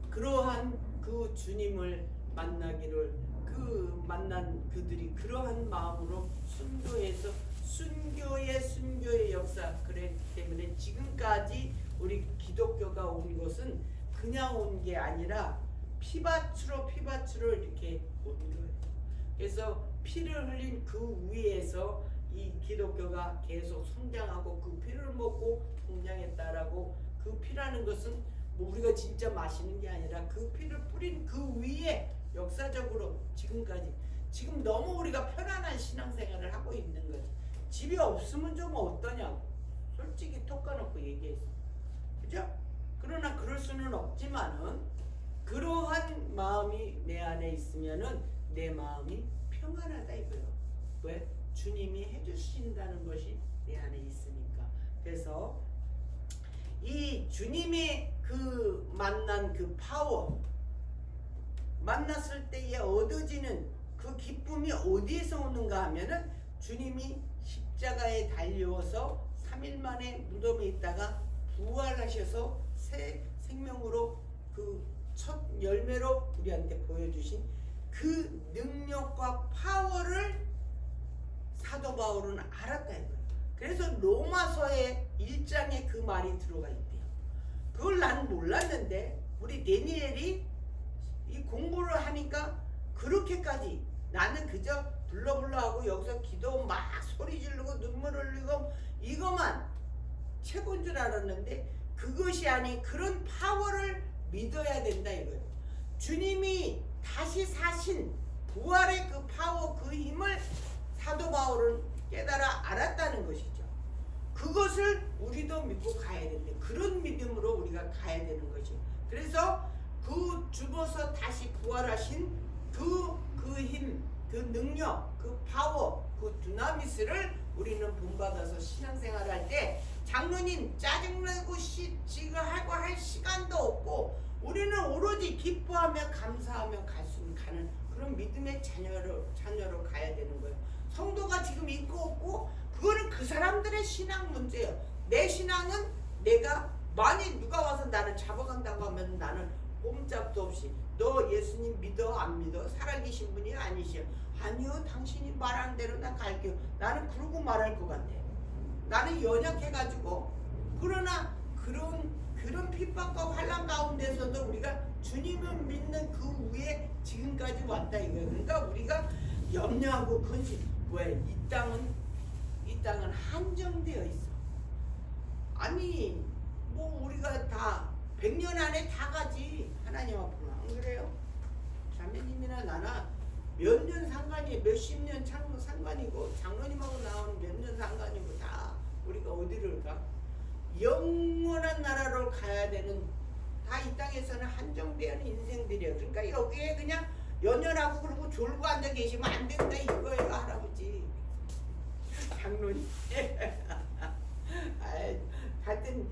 그러한 그 주님을 만나기를 그 만난 그들이 그러한 마음으로 순교해서 순교의 역사 그랬기 때문에 지금까지 우리 기독교가 온 것은 그냥 온 게 아니라 피밭으로 이렇게 온 거예요. 그래서 피를 흘린 그 위에서 이 기독교가 계속 성장하고 그 피를 먹고 성장했다라고 그 피라는 것은 뭐 우리가 진짜 마시는 게 아니라 그 피를 뿌린 그 위에 역사적으로 지금까지 지금 너무 우리가 편안한 신앙생활을 하고 있는 거지. 집이 없으면 좀 어떠냐고 솔직히 톡 까놓고 얘기했어. 그죠? 그러나 그럴 수는 없지만은 그러한 마음이 내 안에 있으면은 내 마음이 평안하다 이거예요. 왜? 주님이 해주신다는 것이 내 안에 있으니까. 그래서 이 주님이 그 만난 그 파워 만났을 때에 얻어지는 그 기쁨이 어디에서 오는가 하면은 주님이 십자가에 달려서 3일 만에 무덤에 있다가 부활하셔서 새 생명으로 그 첫 열매로 우리한테 보여주신 그 능력과 파워를 사도 바울은 알았다 이거예요. 그래서 로마서의 1장에 그 말이 들어가 있대요. 그걸 난 몰랐는데 우리 데니엘이 이 공부를 하니까 그렇게까지 나는 그저 불러하고 여기서 기도 막 소리 지르고 눈물 흘리고 이것만 최고인 줄 알았는데 그것이 아닌 그런 파워를 믿어야 된다 이거예요. 주님이 다시 사신 부활의 그 파워 그 힘을 사도 바울은 깨달아 알았다는 것이죠. 그것을 우리도 믿고 가야 되는데 그런 믿음으로 우리가 가야 되는 것이에요. 그래서 그 죽어서 다시 부활하신 그 힘, 그 능력, 그 파워, 그 두나미스를 우리는 본받아서 신앙생활할 때 장로님 짜증내고 지금 하고 할 시간도 없고 우리는 오로지 기뻐하며 감사하며 가는 그런 믿음의 자녀로 가야 되는 거예요. 성도가 지금 있고 없고 그거는 그 사람들의 신앙 문제예요. 내 신앙은 내가 만약 누가 와서 나를 잡아간다고 하면 나는 꼼짝도 없이 너 예수님 믿어 안 믿어? 살아계신 분이 아니시요. 아니요 당신이 말하는 대로 나 갈게요. 나는 그러고 말할 것 같아. 나는 연약해가지고 그러나 그런 핍박과 환난 가운데서도 우리가 주님을 믿는 그 위에 지금까지 왔다 이거예요. 그러니까 우리가 염려하고 근심 왜 이 땅은 한정되어 있어. 아니 뭐 우리가 다 100년 안에 다 가지 하나님 앞으로 안 그래요? 자매님이나 나나 몇 년 상관이 몇십 년 상관이고 장로님하고 나오는 몇 년 상관이고 다 우리가 어디를 가? 영원한 나라로 가야 되는 다 이 땅에서는 한정되는 인생들이에요. 그러니까 여기에 그냥 연연하고 그러고 졸고 앉아 계시면 안 된다 이거예요 할아버지 장로님. 하여튼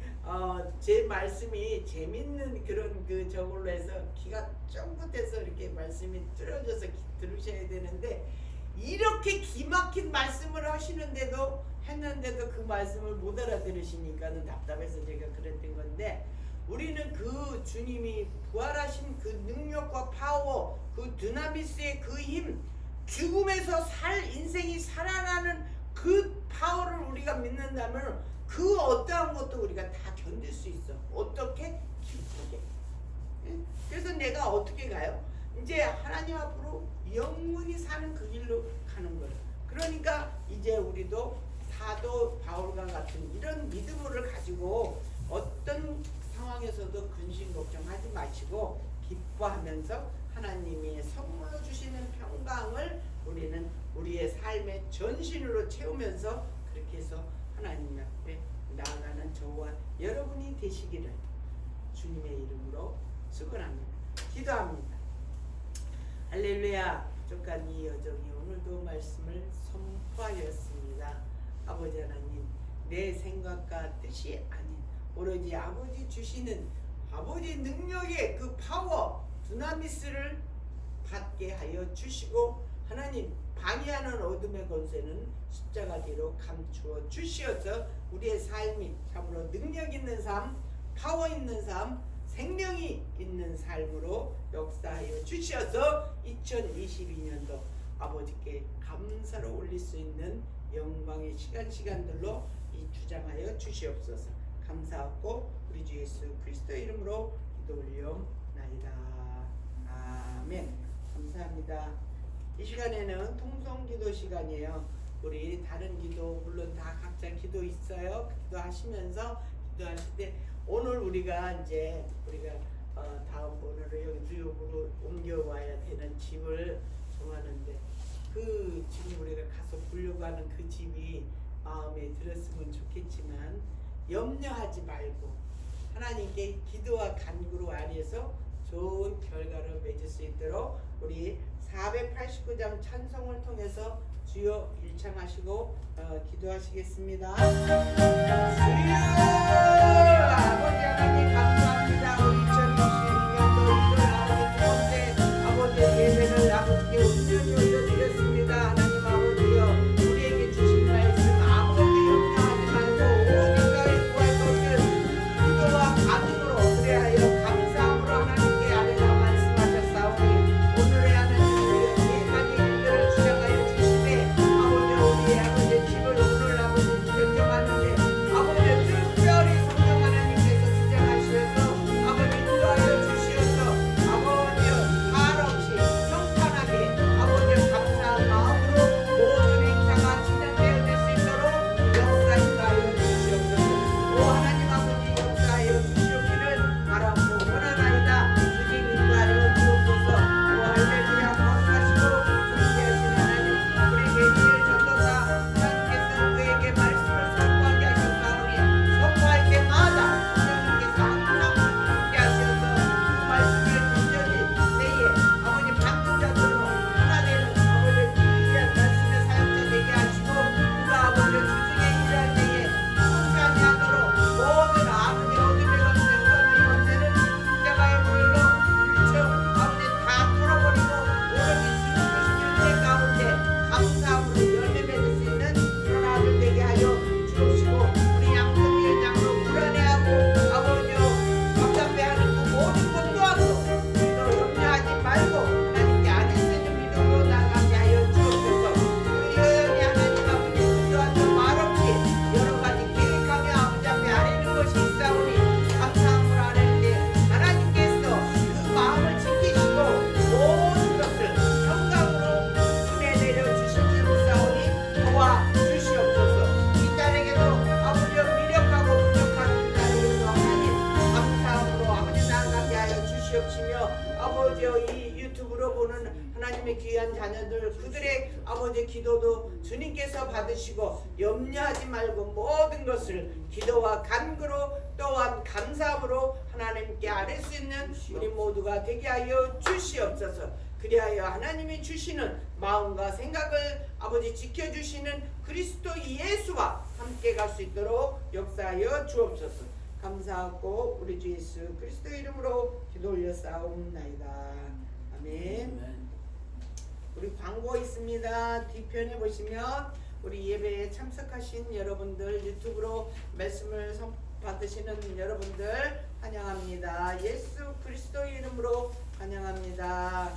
제 말씀이 재밌는 그런 그 저걸로 해서 귀가 쫑긋해서 이렇게 말씀이 뚫어져서 들으셔야 되는데 이렇게 기막힌 말씀을 했는데도 그 말씀을 못 알아들으시니까는 답답해서 제가 그랬던 건데 우리는 그 주님이 부활하신 그 능력과 파워 그 드나미스의 그 힘 죽음에서 인생이 살아나는 그 파워를 우리가 믿는다면 그 어떠한 것도 우리가 다 견딜 수 있어. 어떻게? 기쁘게. 그래서 내가 어떻게 가요? 이제 하나님 앞으로 영원히 사는 그 길로 가는 거예요. 그러니까 이제 우리도 사도 바울과 같은 이런 믿음을 가지고 어떤 상황에서도 근심 걱정하지 마시고 기뻐하면서 하나님이 선물로 주시는 평강을 우리는 우리의 삶의 전신으로 채우면서 그렇게 해서 하나님 앞에 나아가는 저와 여러분이 되시기를 주님의 이름으로 축원합니다. 기도합니다. 할렐루야. 부족한 이 여정이 오늘도 말씀을 선포하였습니다. 아버지 하나님 내 생각과 뜻이 아닌 오로지 아버지 주시는 아버지 능력의 그 파워 두나미스를 받게 하여 주시고 하나님 방해하는 어둠의 권세는 십자가 뒤로 감추어 주시어서 우리의 삶이 참으로 능력 있는 삶, 파워 있는 삶, 생명이 있는 삶으로 역사하여 주시어서 2022년도 아버지께 감사로 올릴 수 있는 영광의 시간들로 이 주장하여 주시옵소서. 감사하고 우리 주 예수 그리스도 이름으로 기도 올리옵나이다. 아멘. 감사합니다. 이 시간에는 통성기도 시간이에요. 우리 다른 기도 물론 다 각자 기도 있어요. 기도하시면서 기도하실 때 오늘 우리가 다음번으로 여기 뉴욕으로 옮겨와야 되는 집을 정하는데 그 지금 우리가 가서 보려고 하는 그 집이 마음에 들었으면 좋겠지만 염려하지 말고 하나님께 기도와 간구로 아뢰서 좋은 결과를 맺을 수 있도록 우리 489장 찬송을 통해서 주여 일창하시고 기도하시겠습니다. 주여 아버지 하나님 감사합니다. 우리 2022년도 이런 아버지 두 번째 아버지 예배를 아버지께 온전히 주시옵시며 아버지여 이 유튜브로 보는 하나님의 귀한 자녀들 그들의 아버지 기도도 주님께서 받으시고 염려하지 말고 모든 것을 기도와 간구로 또한 감사함으로 하나님께 아뢰 수 있는 우리 모두가 되게 하여 주시옵소서. 그리하여 하나님이 주시는 마음과 생각을 아버지 지켜주시는 그리스도 예수와 함께 갈 수 있도록 역사하여 주옵소서. 감사하고 우리 주 예수 그리스도 이름으로 기도 올렸사옵나이다. 아멘. 우리 광고 있습니다. 뒤편에 보시면 우리 예배에 참석하신 여러분들 유튜브로 말씀을 받으시는 여러분들 환영합니다. 예수 그리스도 이름으로 환영합니다.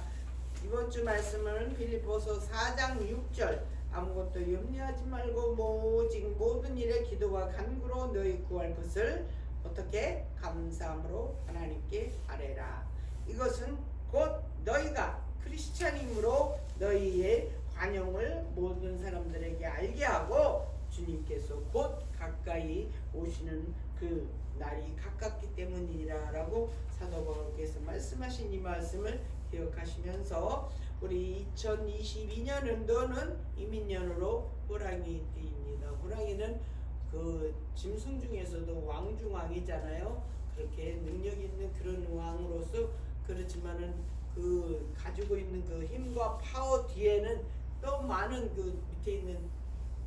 이번 주 말씀은 빌립보서 4장 6절 아무것도 염려하지 말고 오직 모든 일에 기도와 간구로 너희 구할 것을 어떻게 감사함으로 하나님께 아뢰라. 이것은 곧 너희가 크리스찬임으로 너희의 관용을 모든 사람들에게 알게 하고 주님께서 곧 가까이 오시는 그 날이 가깝기 때문이라 라고 사도 바울께서 말씀하신 이 말씀을 기억하시면서 우리 2022년 연도는 이민년으로 호랑이 띠입니다. 호랑이는 그 짐승 중에서도 왕 중 왕이잖아요. 그렇게 능력 있는 그런 왕으로서 그렇지만은 그 가지고 있는 그 힘과 파워 뒤에는 또 많은 그 밑에 있는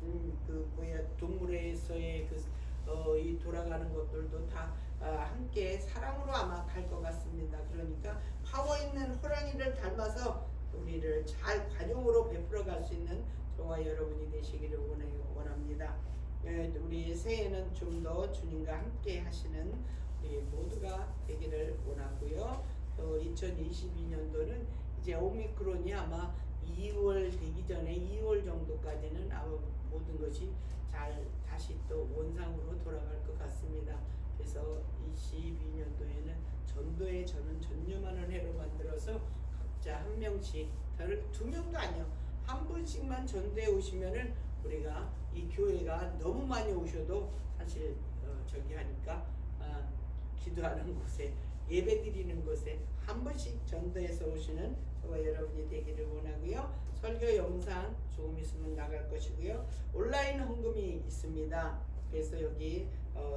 그 동물에서의 이 돌아가는 것들도 다 함께 사랑으로 아마 갈 것 같습니다. 그러니까 파워 있는 호랑이를 닮아서 우리를 잘 관용으로 베풀어 갈 수 있는 저와 여러분이 되시기를 원합니다. 우리 새해는 좀 더 주님과 함께 하시는 우리 모두가 되기를 원하고요. 또 2022년도는 이제 오미크론이 아마 2월 되기 전에 2월 정도까지는 아마 모든 것이 잘 다시 또 원상으로 돌아갈 것 같습니다. 그래서 22년도에는 전도에 저는 전념하는 해로 만들어서 각자 한 명씩, 두 명도 아니요, 한 분씩만 전도에 오시면은 우리가 이 교회가 너무 많이 오셔도 사실 저기 하니까 기도하는 곳에 예배 드리는 곳에 한 분씩 전도해서 오시는 저와 여러분이 되기를 원하고요. 설교 영상 조금 있으면 나갈 것이고요. 온라인 헌금이 있습니다. 그래서 여기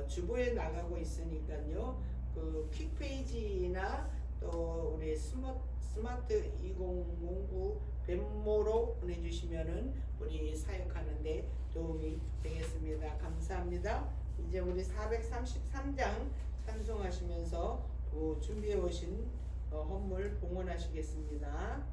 주보에 나가고 있으니까요. 그 퀵페이지나 또 우리 스마트 2009 벤모로 보내주시면은 우리 사역하는데 도움이 되겠습니다. 감사합니다. 이제 우리 433장 찬송하시면서 준비해 오신 헌물 봉헌하시겠습니다.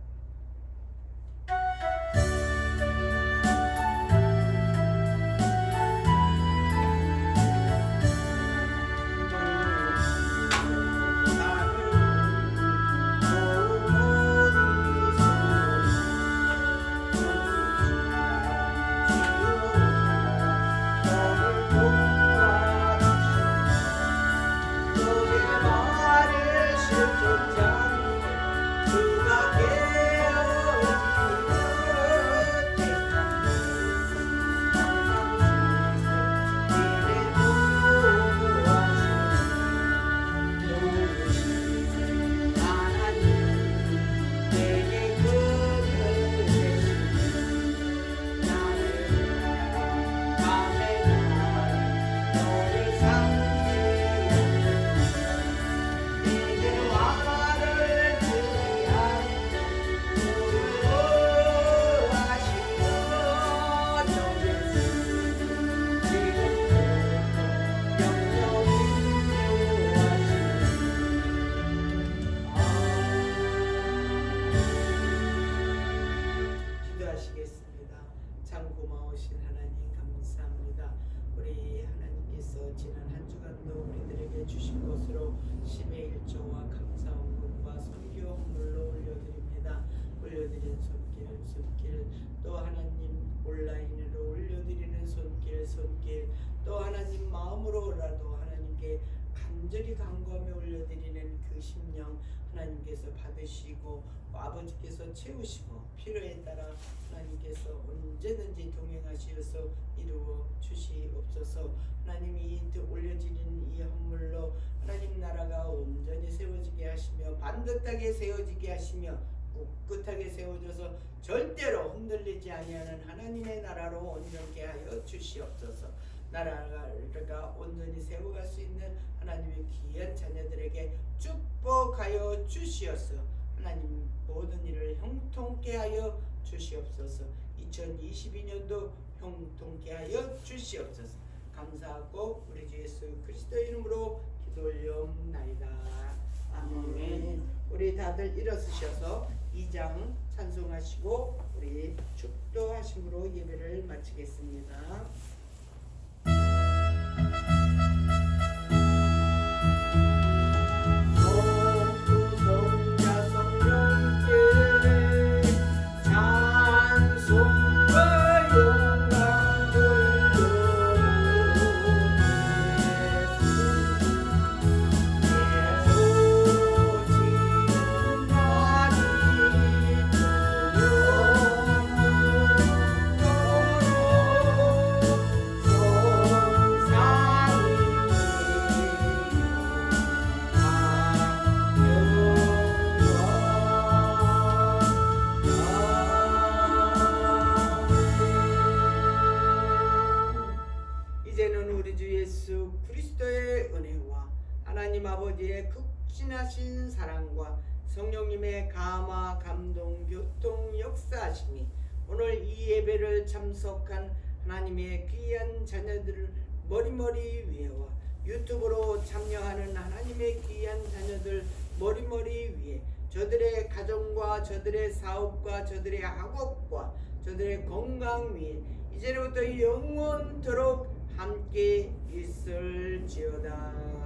또 하나님 온라인으로 올려드리는 손길 또 하나님 마음으로라도 하나님께 간절히 간구하며 올려드리는 그 심령 하나님께서 받으시고 아버지께서 채우시고 필요에 따라 하나님께서 언제든지 동행하시어서 이루어 주시옵소서. 하나님이 올려지는 이 헌물로 하나님 나라가 온전히 세워지게 하시며 반듯하게 세워지게 하시며 꿋꿋하게 세워져서 절대로 흔들리지 아니하는 하나님의 나라로 온전케 하여 주시옵소서. 나라가 온전히 세워갈 수 있는 하나님의 귀한 자녀들에게 축복하여 주시옵소서. 하나님 모든 일을 형통케 하여 주시옵소서. 2022년도 형통케 하여 주시옵소서. 감사하고 우리 주 예수 그리스도 이름으로 기도 올려옵나이다. 아멘. 우리 다들 일어서셔서 2장 찬송하시고 우리 축도하심으로 예배를 마치겠습니다. 이제는 우리 주 예수 그리스도의 은혜와 하나님 아버지의 극진하신 사랑과 성령님의 감화 감동 교통 역사하심이 오늘 이 예배를 참석한 하나님의 귀한 자녀들을 머리머리 위에와 유튜브로 참여하는 하나님의 귀한 자녀들 머리머리 위에 저들의 가정과 저들의 사업과 저들의 학업과 저들의 건강 위에 이제부터 영원토록 함께 있을지어다.